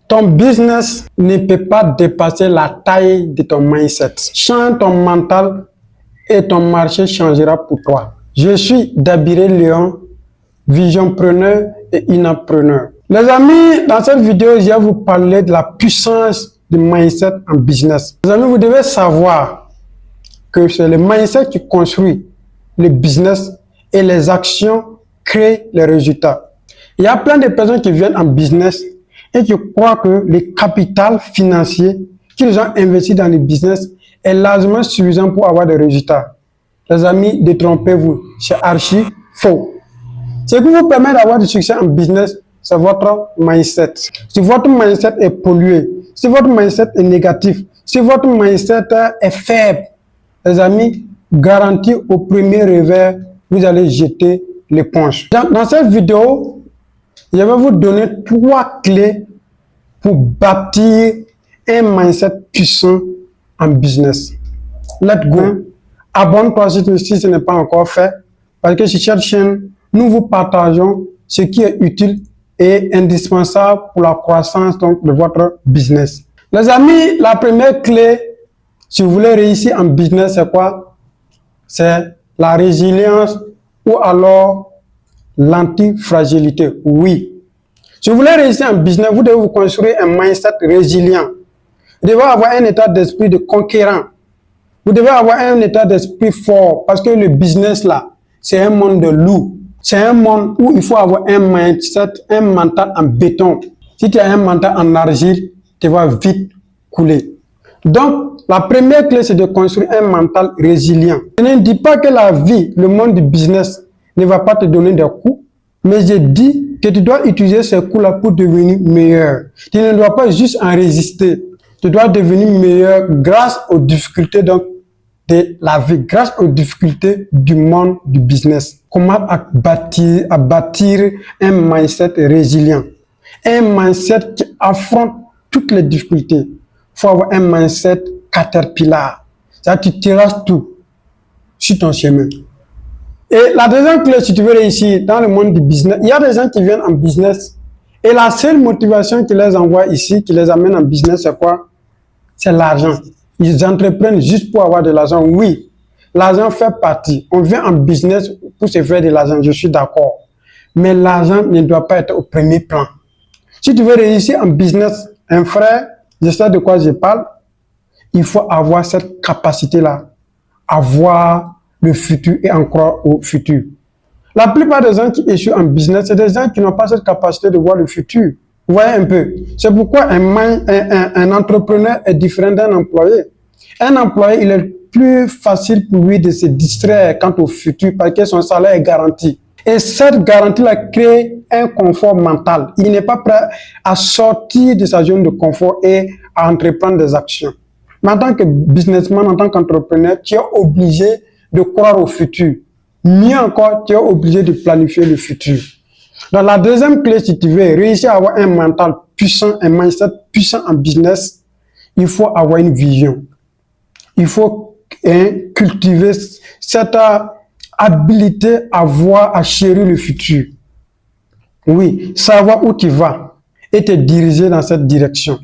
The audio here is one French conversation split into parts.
Ton business ne peut pas dépasser la taille de ton mindset. Change ton mental et ton marché changera pour toi. Je suis Dabiré Léon, visionpreneur et inapreneur. Les amis, dans cette vidéo, je vais vous parler de la puissance du mindset en business. Les amis, vous devez savoir que c'est le mindset qui construit le business et les actions créent les résultats. Il y a plein de personnes qui viennent en business et qui croient que le capital financier qu'ils ont investi dans le business est largement suffisant pour avoir des résultats. Les amis, détrompez-vous, c'est archi faux. Ce qui vous permet d'avoir du succès en business, c'est votre mindset. Si votre mindset est pollué, si votre mindset est négatif, si votre mindset est faible, les amis, garantis au premier revers, vous allez jeter l'éponge. Dans cette vidéo, je vais vous donner 3 clés pour bâtir un mindset puissant en business. Let's go. Abonne-toi si ce n'est pas encore fait, parce que sur cette chaîne, nous vous partageons ce qui est utile et indispensable pour la croissance de votre business. Les amis, la première clé, si vous voulez réussir en business, c'est quoi? C'est la résilience ou alors l'antifragilité. Oui. Si vous voulez réussir en business, vous devez vous construire un mindset résilient. Vous devez avoir un état d'esprit de conquérant. Vous devez avoir un état d'esprit fort parce que le business là, c'est un monde de loups. C'est un monde où il faut avoir un mindset, un mental en béton. Si tu as un mental en argile, tu vas vite couler. Donc, la première clé, c'est de construire un mental résilient. Je ne dis pas que la vie, le monde du business ne va pas te donner des coups, mais je dis que tu dois utiliser ces coups-là pour devenir meilleur. Tu ne dois pas juste en résister. Tu dois devenir meilleur grâce aux difficultés de la vie, grâce aux difficultés du monde du business. Comment bâtir un mindset résilient? Un mindset qui affronte toutes les difficultés. Il faut avoir un mindset caterpillar. C'est-à-dire tu terrasses tout sur ton chemin. Et la deuxième clé, si tu veux réussir dans le monde du business, il y a des gens qui viennent en business et la seule motivation qui les envoie ici, qui les amène en business, c'est quoi? C'est l'argent. Ils entreprennent juste pour avoir de l'argent. Oui, l'argent fait partie. On vient en business pour se faire de l'argent, je suis d'accord. Mais l'argent ne doit pas être au premier plan. Si tu veux réussir en business, un frère, je sais de quoi je parle, il faut avoir cette capacité-là, à voir le futur et en croire au futur. La plupart des gens qui échouent en business, c'est des gens qui n'ont pas cette capacité de voir le futur. Vous voyez un peu. C'est pourquoi un entrepreneur est différent d'un employé. Un employé, il est plus facile pour lui de se distraire quant au futur parce que son salaire est garanti. Et cette garantie-là crée un confort mental. Il n'est pas prêt à sortir de sa zone de confort et à entreprendre des actions. Mais en tant que businessman, en tant qu'entrepreneur, tu es obligé de croire au futur. Mieux encore, tu es obligé de planifier le futur. Dans la deuxième clé, si tu veux réussir à avoir un mental puissant, un mindset puissant en business, il faut avoir une vision. Il faut cultiver cette habilité à voir, à chérir le futur. Oui, savoir où tu vas et te diriger dans cette direction.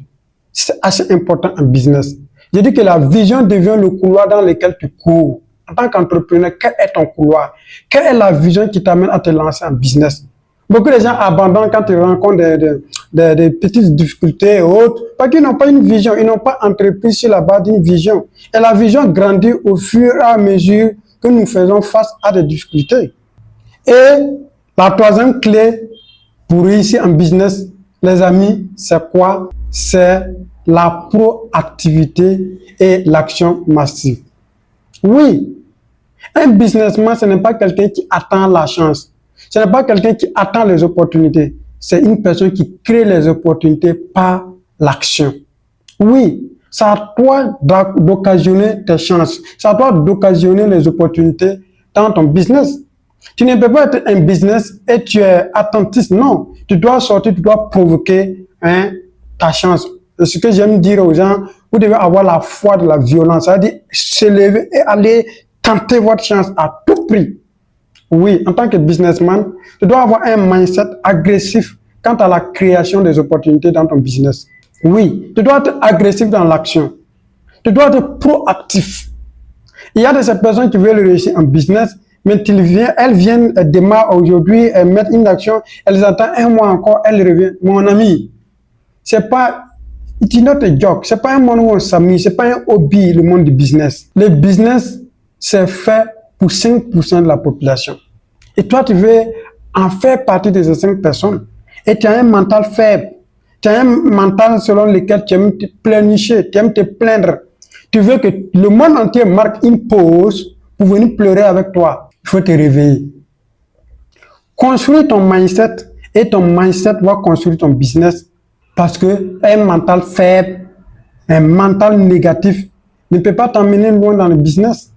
C'est assez important en business. Je dis que la vision devient le couloir dans lequel tu cours. En tant qu'entrepreneur, quel est ton couloir? Quelle est la vision qui t'amène à te lancer en business? Beaucoup de gens abandonnent quand ils rencontrent des petites difficultés et autres, parce qu'ils n'ont pas une vision, ils n'ont pas entrepris sur la base d'une vision. Et la vision grandit au fur et à mesure que nous faisons face à des difficultés. Et la troisième clé pour réussir en business, les amis, c'est quoi? C'est la proactivité et l'action massive. Oui, un businessman, ce n'est pas quelqu'un qui attend la chance. Ce n'est pas quelqu'un qui attend les opportunités. C'est une personne qui crée les opportunités par l'action. Oui, c'est à toi d'occasionner tes chances. C'est à toi d'occasionner les opportunités dans ton business. Tu ne peux pas être un business et tu es attentiste. Non, tu dois sortir, tu dois provoquer ta chance. C'est ce que j'aime dire aux gens, vous devez avoir la foi de la violence. C'est-à-dire se lever et aller tenter votre chance à tout prix. Oui, en tant que businessman, tu dois avoir un mindset agressif, quant à la création des opportunités dans ton business. Oui, tu dois être agressif dans l'action. Tu dois être proactif. Il y a de ces personnes qui veulent réussir en business, mais elles viennent, elles démarrent aujourd'hui, elles mettent une action, elles attendent un mois encore, elles reviennent. Mon ami, c'est pas, it's not a joke, c'est pas un monde où on s'amuse, c'est pas un hobby, le monde du business. Le business, c'est fait pour 5% de la population. Et toi, tu veux en faire partie de ces 5 personnes. Et tu as un mental faible. Tu as un mental selon lequel tu aimes te pleurnicher, tu aimes te plaindre. Tu veux que le monde entier marque une pause pour venir pleurer avec toi. Il faut te réveiller. Construis ton mindset et ton mindset va construire ton business parce que un mental faible, un mental négatif ne peut pas t'emmener loin dans le business.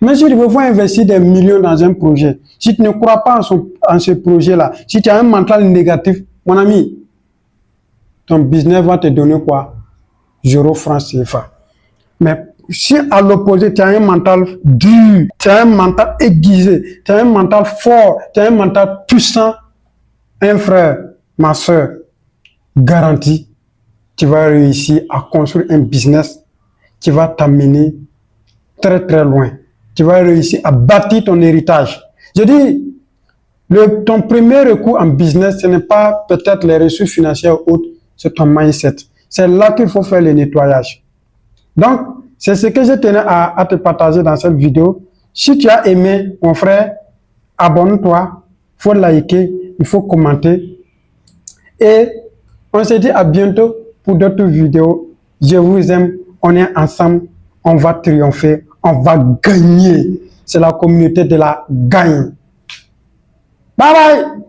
Mais si tu veux investir des millions dans un projet, si tu ne crois pas en ce projet-là, si tu as un mental négatif, mon ami, ton business va te donner quoi? 0 francs CFA. Mais si à l'opposé, tu as un mental dur, tu as un mental aiguisé, tu as un mental fort, tu as un mental puissant, un frère, ma soeur, garantie, tu vas réussir à construire un business qui va t'amener très très loin. Tu vas réussir à bâtir ton héritage. Je dis, ton premier recours en business, ce n'est pas peut-être les ressources financières ou autres, c'est ton mindset. C'est là qu'il faut faire le nettoyage. Donc, c'est ce que je tenais à te partager dans cette vidéo. Si tu as aimé, mon frère, abonne-toi, il faut liker, il faut commenter. Et on se dit à bientôt pour d'autres vidéos. Je vous aime, on est ensemble, on va triompher, on va gagner. C'est la communauté de la gagne. Bye bye!